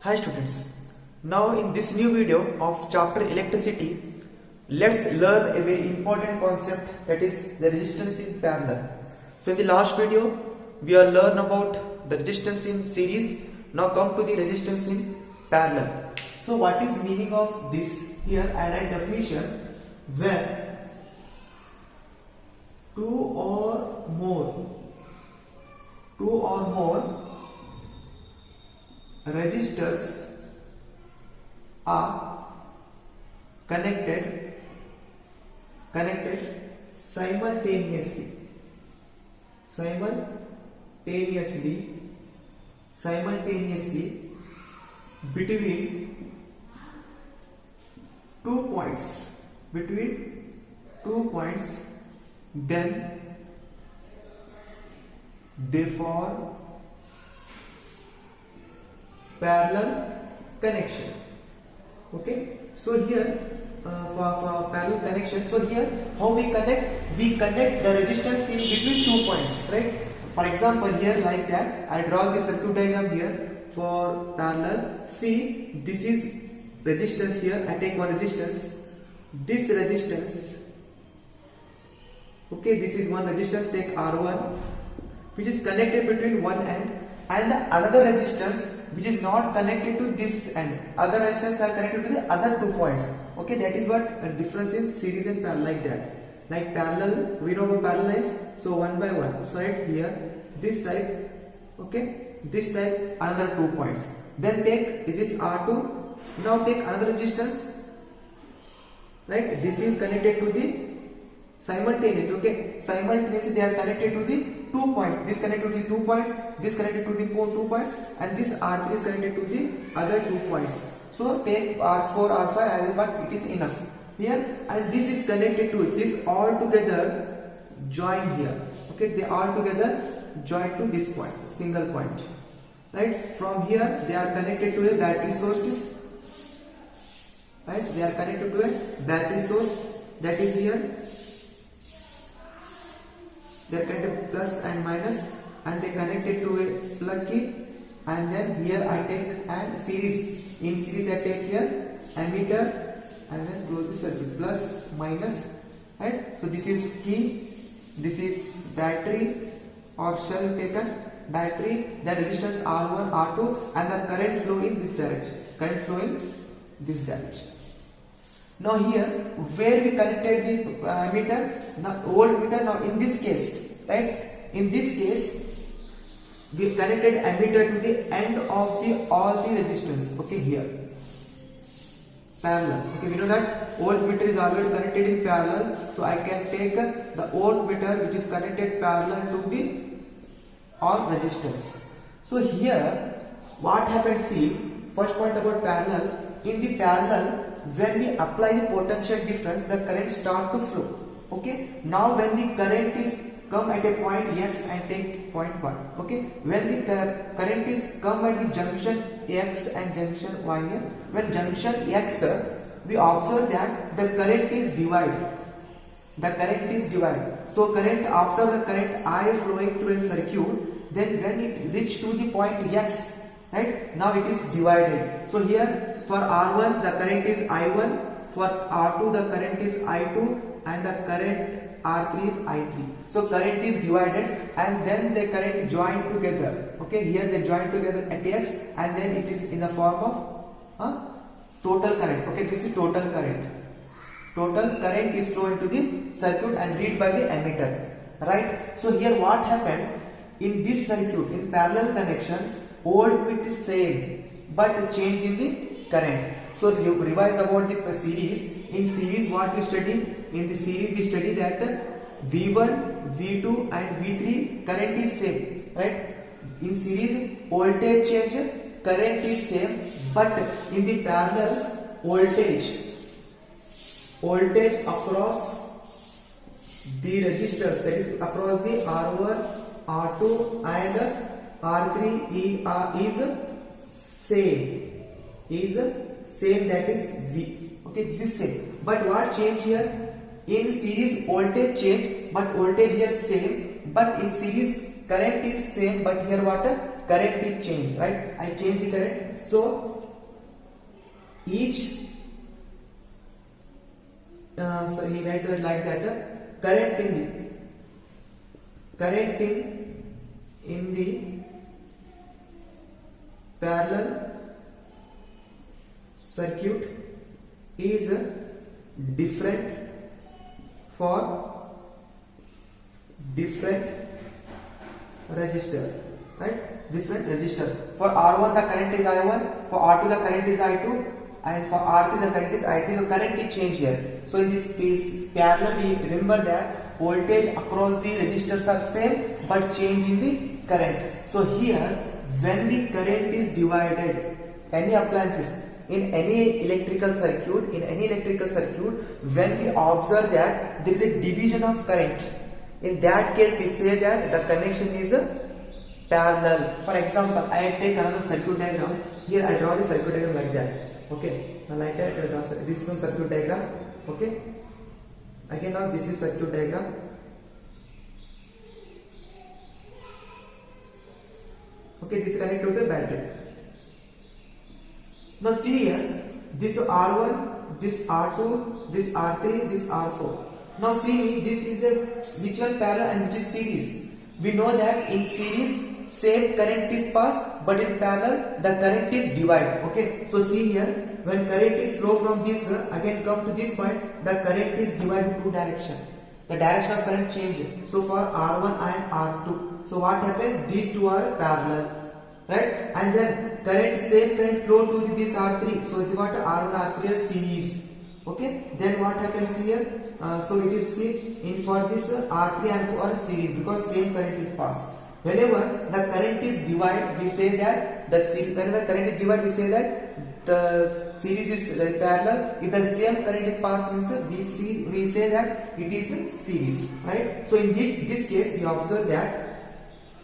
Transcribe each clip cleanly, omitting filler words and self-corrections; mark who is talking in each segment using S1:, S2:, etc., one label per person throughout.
S1: Hi students, now in this new video of chapter electricity, let's learn a very important concept, that is the resistance in parallel. So in the last video, we have learned about the resistance in series. Now come to the resistance in parallel. So what is meaning of this? Here I write definition: when two or more resistors are connected simultaneously between 2 points, then they form parallel connection. Okay, so here for parallel connection, so here how we connect the resistance in between 2 points, right? For example, here like that I draw the circuit diagram here for parallel. See, this is resistance. Here I take one resistance, this resistance, okay, this is one resistance, take R1, which is connected between one end, and the another resistance which is not connected to this end. Other resistance are connected to the other 2 points. Okay, that is what a difference in series and parallel, like that. Like parallel, we know what parallel is. So one by one. So right here, this type, okay, this type, another 2 points. Then take this is R2. Now take another resistance. Right, this is connected to the simultaneous. Okay, simultaneously they are connected to the 2 points. This connected to the 2 points, this connected to the 2 points, and this R3 is connected to the other 2 points. So take R4, R5, but it is enough here, and this is connected to this, all together join here. Okay, they all together join to this point, single point. Right, from here they are connected to a battery sources. Right, they are connected to a battery source, that is here. They are connected plus and minus, and they connected to a plug key, and then here I take and series. In series I take here ammeter and then close the circuit, plus minus. Right, so this is key, this is battery or shell taken battery, the resistance R1, R2, and the current flow in this direction. Now here, where we connected the ammeter, now voltmeter. Now in this case, right? In this case, we connected ammeter to the end of all the resistance. Okay, here parallel. Okay, we know that voltmeter is already connected in parallel, so I can take the voltmeter which is connected parallel to the all resistance. So here, what happens? See, first point about parallel. In the parallel, when we apply the potential difference, the current start to flow. Okay, now when the current is come at a point X and take point 1. Okay, when the current is come at the junction X and junction Y here, when junction X, we observe that the current is divided. So current, after the current I flowing through a circuit, then when it reach to the point X, right, now it is divided. So here for R1 the current is I1, for R2 the current is I2, and the current R3 is I3. So current is divided, and then the current joined together. Okay, here they join together at X, and then it is in the form of total current. Okay, this is total current. Total current is flowing to the circuit and read by the ammeter. Right. So here what happened in this circuit, in parallel connection, voltmeter is same, but change in the current. So revise about the series. In series, what we study? In the series, we study that V1, V2, and V3 current is same. Right? In series, voltage change, current is same, but in the parallel, voltage across the resistors, that is across the R1, R2, and R3 is same, that is V. Okay, this is same. But what change here? In series voltage change, but voltage here same, but in series current is same, but here what? Current is changed, right? I change the current. So each so he write it like that. Current in the parallel circuit is different for different resistor, right? Different resistor. For R1 the current is I1, for R2 the current is I2, and for R3 the current is I3. So current is changed here. So in this case parallel, remember that voltage across the resistors are same but change in the current. So here when the current is divided, any appliances in any electrical circuit, when we observe that there is a division of current, in that case we say that the connection is parallel. For example, I take another circuit diagram. Here I draw the circuit diagram like that. Okay, now like that I draw this is circuit diagram. Okay, again now this is circuit diagram. Okay, this is connected to a battery. Now see here, this R1, this R2, this R3, this R4. Now see, this is a which one parallel and which is series. We know that in series same current is passed, but in parallel the current is divided. Okay, so see here, when current is flow from this again come to this point, the current is divided in two directions. The direction of current changes. So for R1 and R2, so what happened? These two are parallel, right? And then same current flow to this R3. So it what R1 R3 are series. Okay, then what happens here? So it is in for this R3 and for series, because same current is passed. Whenever the current is divided, we say that whenever current is divided, we say that the series is parallel. If the same current is passed, we say that it is a series, right? So in this case, we observe that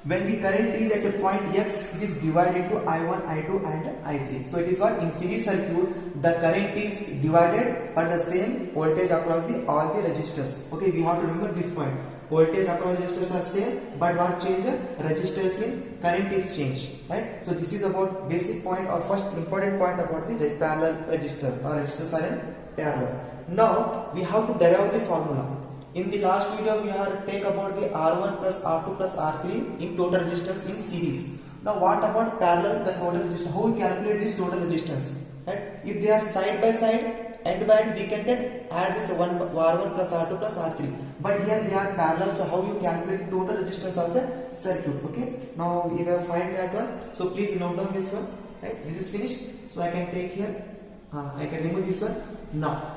S1: when the current is at a point X, it is divided into I1, I2 and I3. So it is what? In series circuit, the current is divided but the same voltage across all the resistors. Okay, we have to remember this point. Voltage across resistors are same, but what changes? Resistors in current is changed, right? So this is about basic point or first important point about the parallel resistor, or resistors are in parallel. Now we have to derive the formula. In the last video, we have take about the R1 plus R2 plus R3 in total resistance in series. Now what about parallel, the total resistance? How we calculate this total resistance? Right? If they are side by side, end by end, we can then add this R1 plus R2 plus R3. But here they are parallel, so how you calculate the total resistance of the circuit? Okay. Now you have find that one. So please note down this one. Right? This is finished. So I can take here. I can remove this one. Now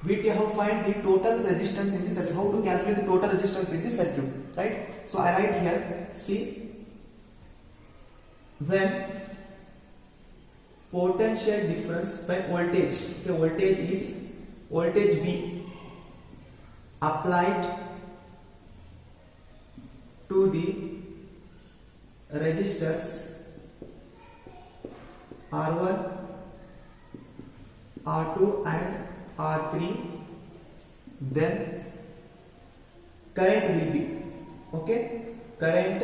S1: we have find the total resistance in the circuit. How to calculate the total resistance in the circuit, right? So I write here, see, when potential difference by voltage, okay, voltage is voltage V applied to the resistors R1, R2 and R3, then current will be, okay, current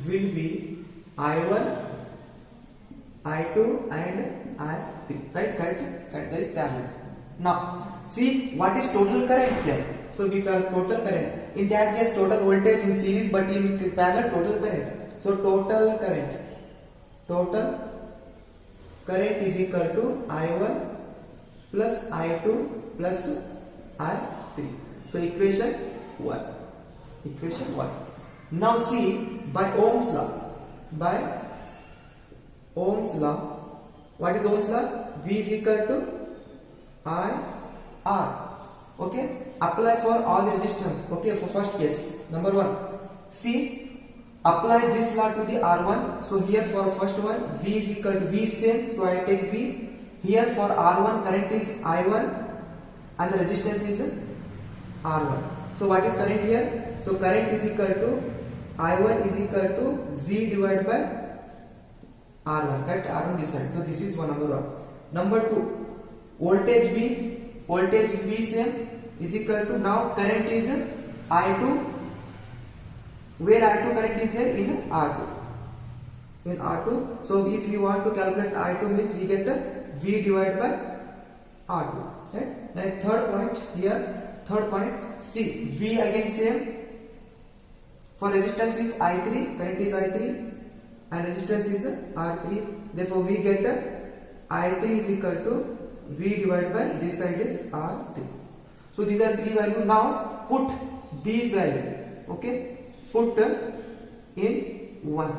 S1: will be I1, I2 and I3, right? Current is parallel. Now see what is total current here. So we have total current. In that case total voltage in series, but in parallel total current. So total current is equal to I1 plus I2 plus I3. So equation 1. Now see, by Ohm's law, what is Ohm's law? V is equal to I R. Okay, apply for all the resistance. Okay, for first case, number 1. See, apply this law to the R1. So here for first one, V is equal to V same. So I take V. Here for R1 current is I1 and the resistance is R1. So what is current here? So current is equal to I1 is equal to V divided by R1. Correct? R1 this side. So this is number 1. Number 2, voltage V. Voltage is V same is equal to, now current is I2, where I2 current is there in R2. In R2, so if we want to calculate I2 means we get V divided by R2. Right? Then third point here, third point, see V again same. For resistance is I3, current is I3, and resistance is R3. Therefore we get I3 is equal to V divided by this side is R3. So these are three values. Now put these values, okay, put in 1.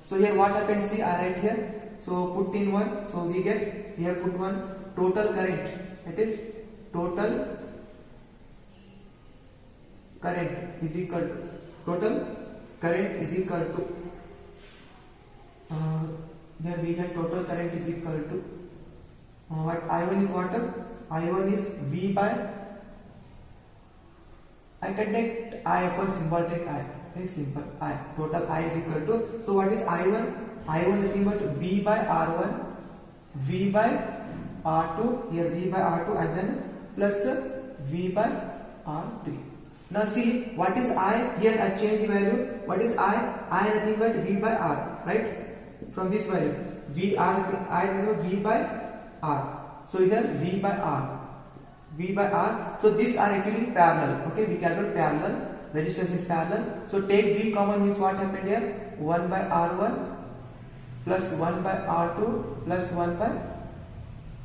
S1: So here what happens, see I write here, so put in 1, so we get here put 1, total current, that is total current is equal to, total current is equal to, here we get total current is equal to, what I1 is what? I1 is V by, I can take I upon symbol, take I, very simple, I, total I is equal to, so what is I1? I1 nothing but V by R1, V by R2, here V by R2 and then plus V by R3. Now see what is I, here I change the value, what is I nothing but V by R, right? From this value, V R, I know V by R, so here V by R, V by R, so these are actually parallel, okay, we calculate parallel, resistance is parallel, so take V common means what happened here, 1 by R1 plus 1 by R2 plus 1 by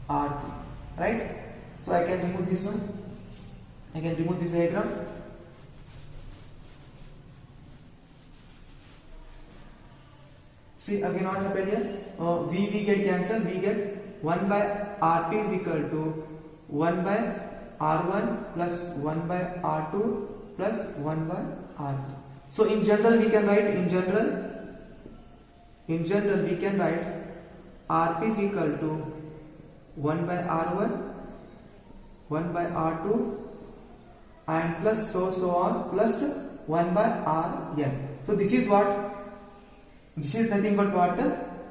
S1: R3, right? So I can remove this one, I can remove this diagram. See again what happened here, we get cancelled, we get 1 by RP is equal to 1 by R1 plus 1 by R2 plus 1 by R3. So in general we can write, in general we can write RP is equal to 1 by R1, 1 by R2 and plus so on plus 1 by Rn. So this is what, this is nothing but what,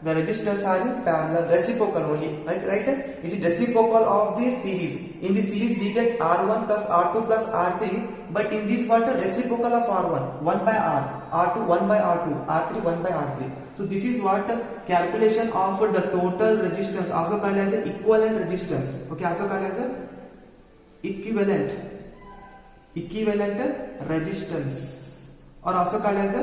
S1: the resistors are in parallel, reciprocal only, right? It is reciprocal of the series. In the series we get R1 plus R2 plus R3, but in this what, reciprocal of R1, 1 by R, R2 1 by R2, R3 1 by R3. So this is what calculation of the total resistance, also called as equivalent resistance, okay, also called as equivalent resistance, or also called as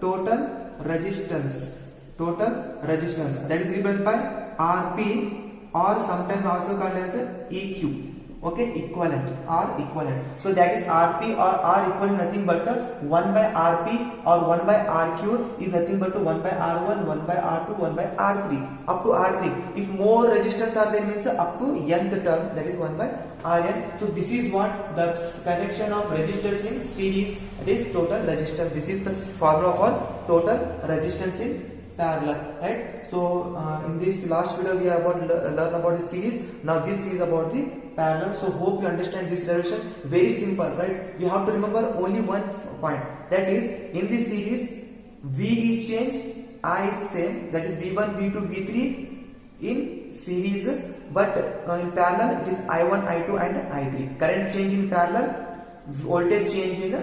S1: total resistance, that is given by RP, or sometimes also called as EQ, okay, equivalent or equivalent. So that is RP or R equal nothing but 1 by RP or 1 by RQ is nothing but 1 by R1, 1 by R2, 1 by R3 up to R3. If more resistance are there means up to nth term, that is 1 by Rn. So this is what the connection of resistors in series, that is total resistance. This is the formula for total resistance in parallel, right? So in this last video we are about learn about the series. Now this is about the parallel. So hope you understand this relation. Very simple, right? You have to remember only one point, that is in this series V is changed, I is same, that is V1, V2, V3 in series, but in parallel it is I1, I2 and I3. Current change in parallel, voltage change in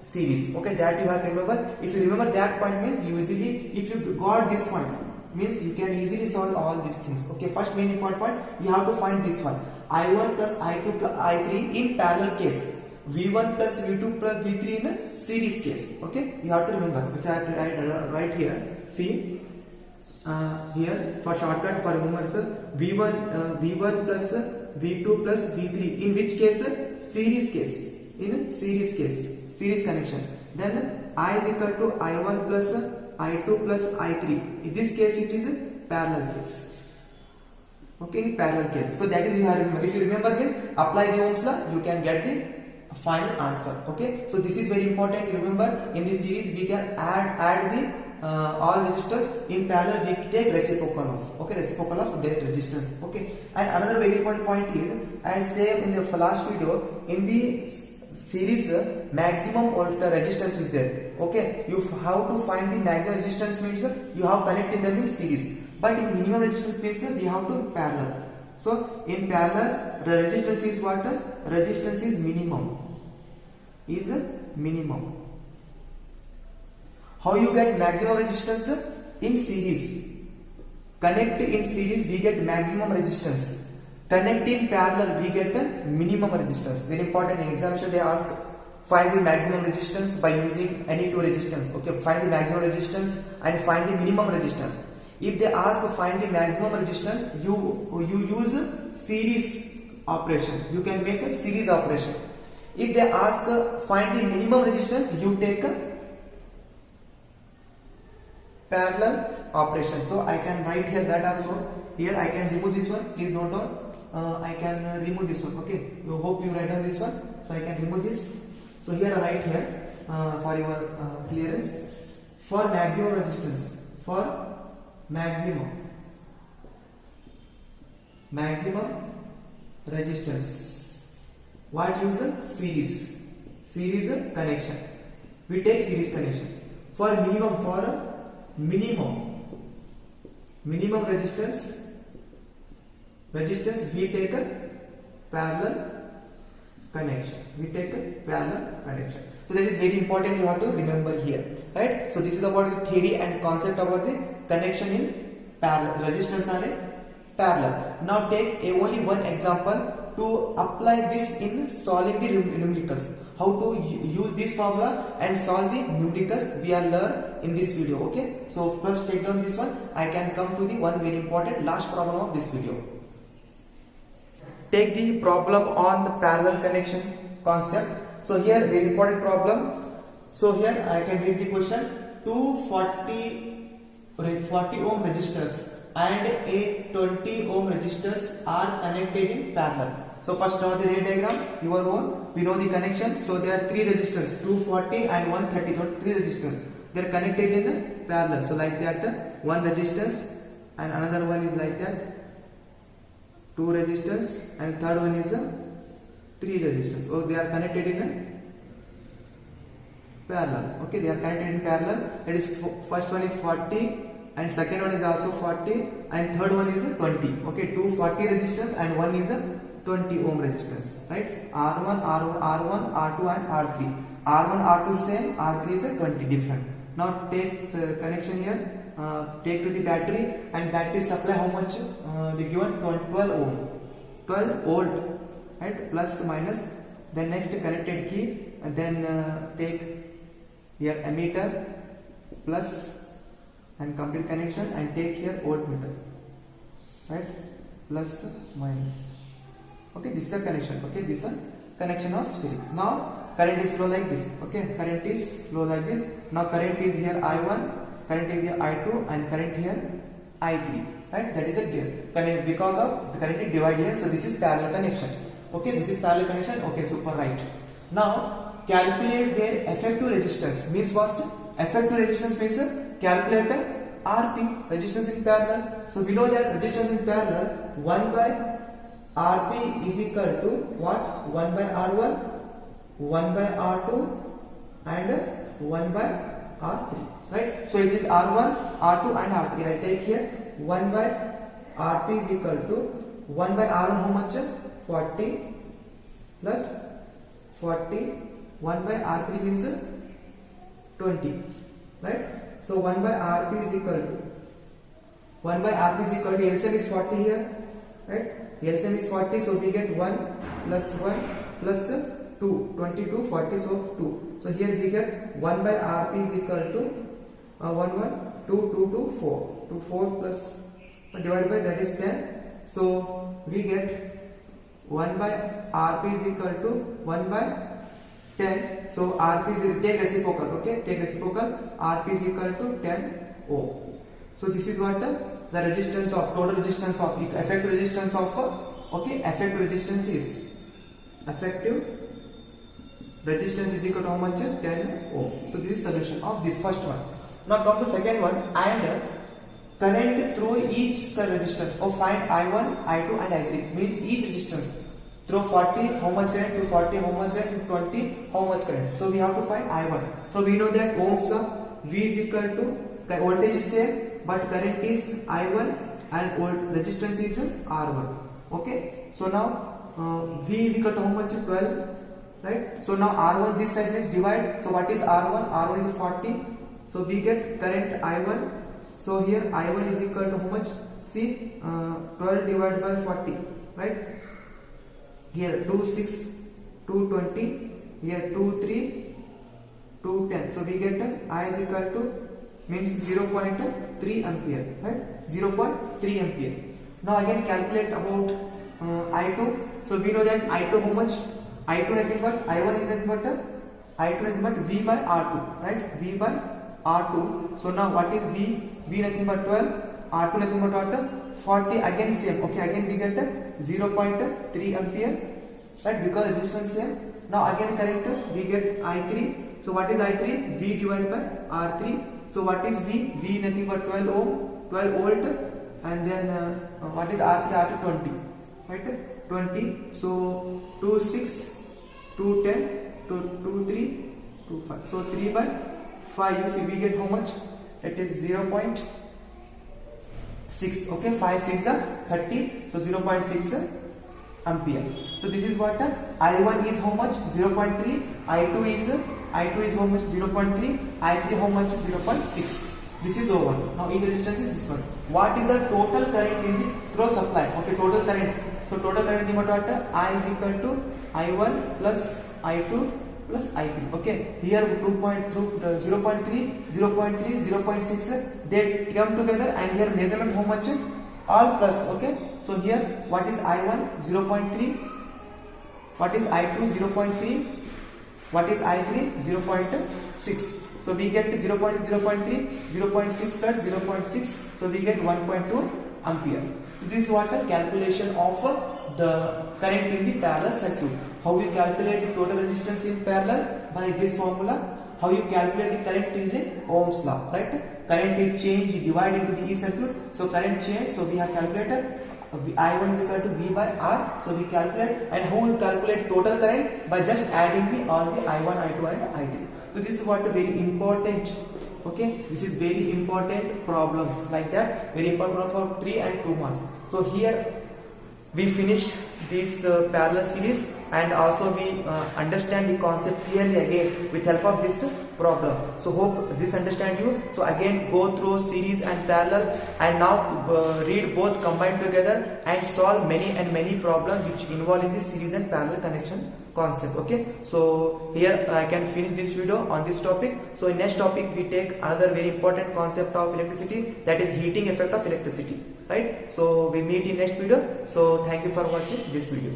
S1: series, okay, that you have to remember. If you remember that point means you easily, if you got this point means you can easily solve all these things, okay. First main important point, you have to find this one, I1 plus I2 plus I3 in parallel case, V1 plus V2 plus V3 in a series case, okay. You have to remember. If I have to write right here, see here for shortcut for remembrance, V1 plus V2 plus V3 in which case? Series case, in a series case, series connection. Then I is equal to I1 plus I2 plus I3. In this case it is a parallel case, okay, in parallel case. So that is you have to remember. If you remember this, apply the Ohm's law, you can get the final answer, okay. So this is very important. You remember in this series we can add the all resistors in parallel, we take reciprocal of, okay, reciprocal of their resistance, okay. And another very important point is, as said in the last video, in the series maximum the resistance is there, okay. You have to find the maximum resistance means you have connected them in series, but in minimum resistance means you have to parallel. So in parallel the resistance is what? Resistance is minimum, is minimum. How you get maximum resistance? In series. Connect in series, we get maximum resistance. Connect in parallel, we get minimum resistance. Very important. In examination they ask, find the maximum resistance by using any two resistance. Okay, find the maximum resistance and find the minimum resistance. If they ask find the maximum resistance, you use series operation. You can make a series operation. If they ask find the minimum resistance, you take a parallel operation. So I can write here that also. Here I can remove this one. Please note down. I can remove this one. Okay. I hope you write down this one. So I can remove this. So here I write here for your clearance. For maximum resistance. For maximum resistance. What use a series? Series connection. We take series connection. For minimum resistance we take a parallel connection. So that is very important, you have to remember here, right? So this is about the theory and concept about the connection in parallel, resistance are in parallel. Now take only one example to apply this in solving the numericals. How to use this formula and solve the numericals we are learn in this video. Okay, so first take down this one. I can come to the one very important last problem of this video. Take the problem on the parallel connection concept. So here very important problem. So here I can read the question. Two 40 ohm resistors and a 20 ohm resistors are connected in parallel. So first draw the ray diagram, your own. We know the connection. So there are three resistors, 240 and 130. So three resistors. They are connected in parallel. So like that, one resistance and another one is like that, two resistors, and third one is three resistors. So they are connected in parallel. Okay, they are connected in parallel. That is first one is 40 and second one is also 40 and third one is 20. Okay, two 40 resistors and one is 20 ohm resistance, right? R1, R1, R2 and R3. R1, R2 same, R3 is 20 different. Now take connection here, take to the battery, and battery supply how much? They given 12 ohm, 12 volt, right? Plus minus. Then next connected key, and then take here ammeter plus and complete connection, and take here voltmeter, right? Plus minus. Okay, this is the connection. Okay, this is the connection of series. Now current is flow like this. Okay, current is flow like this. Now current is here I1, current is here I2, and current here I3. Right, that is a current because of the current is divided here. So this is parallel connection. Okay, this is parallel connection. Okay, super, right. Now calculate their effective resistance. Means what? Effective resistance means calculate RP, resistance in parallel. So below that resistance in parallel, 1 by RP is equal to what? 1 by R1, 1 by R2 and 1 by R3, right? So it is R1, R2 and R3. I take here 1 by RP is equal to 1 by R1 how much? 40 plus 40, 1 by R3 means 20, right? So 1 by RP is equal to LCM is 40 here, right? LCM is 40, so we get 1 plus 1 plus 2, 22, 40, so 2. So here we get 1 by RP is equal to 2, 4. 2, 4 plus divided by that is 10. So we get 1 by RP is equal to 1 by 10. So RP is, take reciprocal, okay? Take reciprocal, RP is equal to 10 ohm. So this is what the resistance of, total resistance of, effective resistance of, okay, effective resistance is equal to how much? 10 ohm. So this is solution of this first one. Now come to second one, and current through each resistance. Oh, find I1, I2 and I3. Means each resistance. Through 40, how much current? To 40, how much current? To 20, how much current? So we have to find I1. So we know that Ohm's law, V is equal to, the voltage is same, but current is I1 and resistance is R1. Okay. So now V is equal to how much? 12 right? So now R1 this side is divide. So what is R1? R1 is 40. So we get current I1. So here I1 is equal to how much? See, 12 divided by 40, right? Here 2 6, 2 20. Here 2 3, 2 10. So we get I is equal to means 0.3 ampere, right? 0.3 ampere. Now again calculate about I2. So we know that I2 how much? I2 nothing but I1 is nothing but I2 nothing but V by R2, right? V by R2. So now what is V? V nothing but 12. R2 nothing but what? 40. Again same. Okay, again we get 0.3 ampere, right? Because resistance same. Now again current we get I3. So what is I3? V divided by R3. So what is V? V nothing but 12 ohm, 12 volt, and then what is R3? R3 20, right? 20. So 2 6, 2 10, 2 3, 2 5. So 3 by 5. You see we get how much? It is 0.6. Okay, 5 6 are 30. So 0.6 ampere. So this is what I1 is how much? 0.3. I2 is how much? 0.3. I3 how much? 0.6. This is over. Now each resistance is this one. What is the total current in the through supply? Okay, total current. So total current in what? I is equal to I1 plus I2 plus I3. Okay, here 0.3, 0.3, 0.6. They come together, and here measurement how much? All plus. Okay, so here what is I1? 0.3. What is I2? 0.3. What is I3? 0.6. So we get 0.3, 0.6 plus 0.6. So we get 1.2 ampere. So this is what a calculation of the current in the parallel circuit. How we calculate the total resistance in parallel? By this formula. How you calculate the current using Ohm's law, right? Current is change divided into the E circuit. So current change. So we have calculated I1 is equal to V by R. So we calculate, and how we calculate total current? By just adding all the I1, I2 and I3. So this is what a very important, okay, this is very important problems like that, very important for 3 and 2 marks. So here we finish this parallel series, and also we understand the concept clearly again with help of this problem. So hope this understand you. So again go through series and parallel, and now read both combined together and solve many problems which involve in this series and parallel connection concept. Okay, so here I can finish this video on this topic. So in next topic we take another very important concept of electricity, that is heating effect of electricity, right? So we meet in next video. So thank you for watching this video.